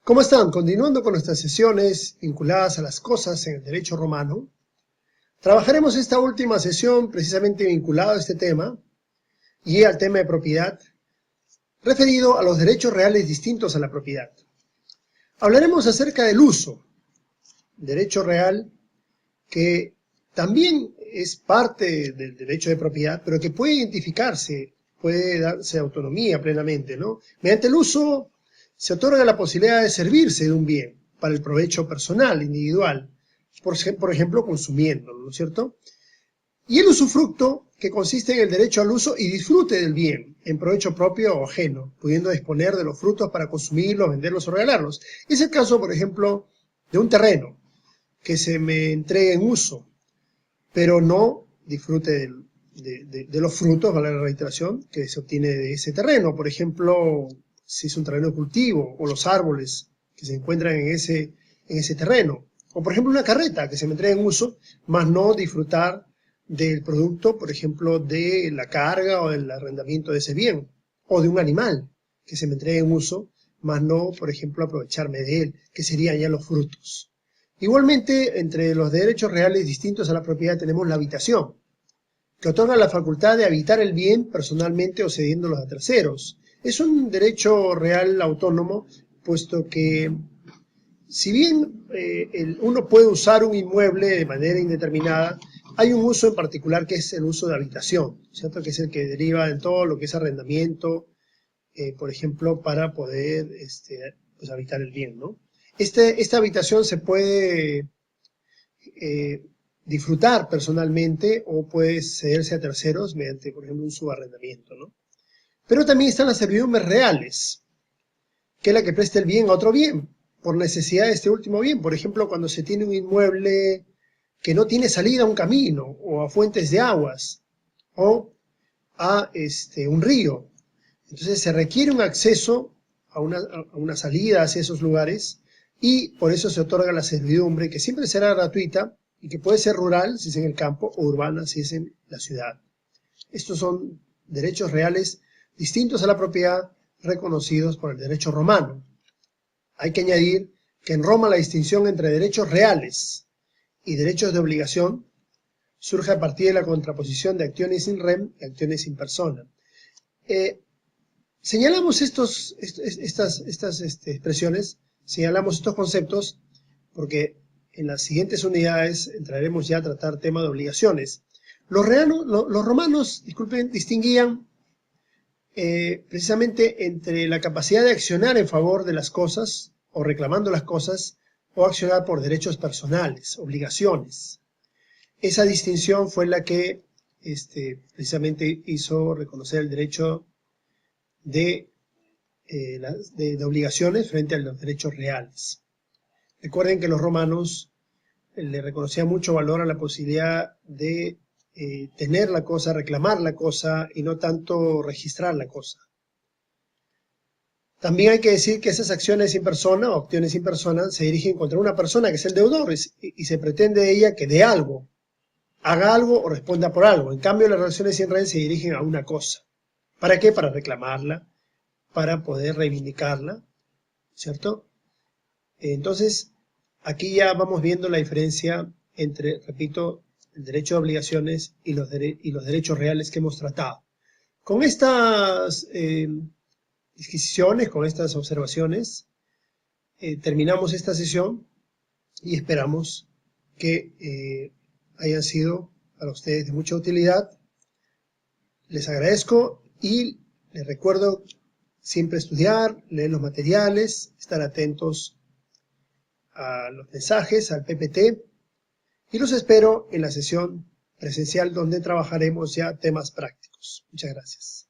¿Cómo están? Continuando con nuestras sesiones vinculadas a las cosas en el derecho romano, trabajaremos esta última sesión precisamente vinculada a este tema y al tema de propiedad, referido a los derechos reales distintos a la propiedad. Hablaremos acerca del uso, derecho real, que también es parte del derecho de propiedad, pero que puede identificarse, puede darse autonomía plenamente, ¿no? Mediante el uso se otorga la posibilidad de servirse de un bien para el provecho personal, individual, por ejemplo, consumiéndolo, ¿no es cierto? Y el usufructo, que consiste en el derecho al uso y disfrute del bien, en provecho propio o ajeno, pudiendo disponer de los frutos para consumirlos, venderlos o regalarlos. Es el caso, por ejemplo, de un terreno que se me entregue en uso, pero no disfrute de los frutos, vale la reiteración, que se obtiene de ese terreno. Por ejemplo, si es un terreno de cultivo, o los árboles que se encuentran en ese terreno. O por ejemplo una carreta que se me entrega en uso, más no disfrutar del producto, por ejemplo, de la carga o del arrendamiento de ese bien. O de un animal que se me entregue en uso, más no, por ejemplo, aprovecharme de él, que serían ya los frutos. Igualmente, entre los derechos reales distintos a la propiedad tenemos la habitación, que otorga la facultad de habitar el bien personalmente o cediéndolos a terceros. Es un derecho real autónomo, puesto que si bien uno puede usar un inmueble de manera indeterminada, hay un uso en particular que es el uso de habitación, ¿cierto? Que es el que deriva en todo lo que es arrendamiento, por ejemplo, para poder pues habitar el bien, ¿no? Esta habitación se puede disfrutar personalmente o puede cederse a terceros mediante, por ejemplo, un subarrendamiento, ¿no? Pero también están las servidumbres reales, que es la que presta el bien a otro bien, por necesidad de este último bien. Por ejemplo, cuando se tiene un inmueble que no tiene salida a un camino, o a fuentes de aguas, o a un río. Entonces se requiere un acceso a una salida hacia esos lugares, y por eso se otorga la servidumbre, que siempre será gratuita, y que puede ser rural si es en el campo, o urbana si es en la ciudad. Estos son derechos reales distintos a la propiedad, reconocidos por el derecho romano. Hay que añadir que en Roma la distinción entre derechos reales y derechos de obligación surge a partir de la contraposición de acciones in rem y acciones in persona. Señalamos estas expresiones, señalamos estos conceptos, porque en las siguientes unidades entraremos ya a tratar tema de obligaciones. Los romanos, disculpen, distinguían precisamente entre la capacidad de accionar en favor de las cosas, o reclamando las cosas, o accionar por derechos personales, obligaciones. Esa distinción fue la que precisamente hizo reconocer el derecho de obligaciones frente a los derechos reales. Recuerden que los romanos le reconocían mucho valor a la posibilidad de tener la cosa, reclamar la cosa, y no tanto registrar la cosa. También hay que decir que esas acciones in persona o acciones in persona se dirigen contra una persona que es el deudor, y se pretende de ella que dé algo, haga algo o responda por algo. En cambio, las relaciones in rem se dirigen a una cosa. ¿Para qué? Para reclamarla, para poder reivindicarla, ¿cierto? Entonces, aquí ya vamos viendo la diferencia entre, repito, el derecho de obligaciones y los derechos reales que hemos tratado. Con estas disquisiciones, con estas observaciones, terminamos esta sesión y esperamos que hayan sido para ustedes de mucha utilidad. Les agradezco y les recuerdo siempre estudiar, leer los materiales, estar atentos a los mensajes, al PPT, y los espero en la sesión presencial donde trabajaremos ya temas prácticos. Muchas gracias.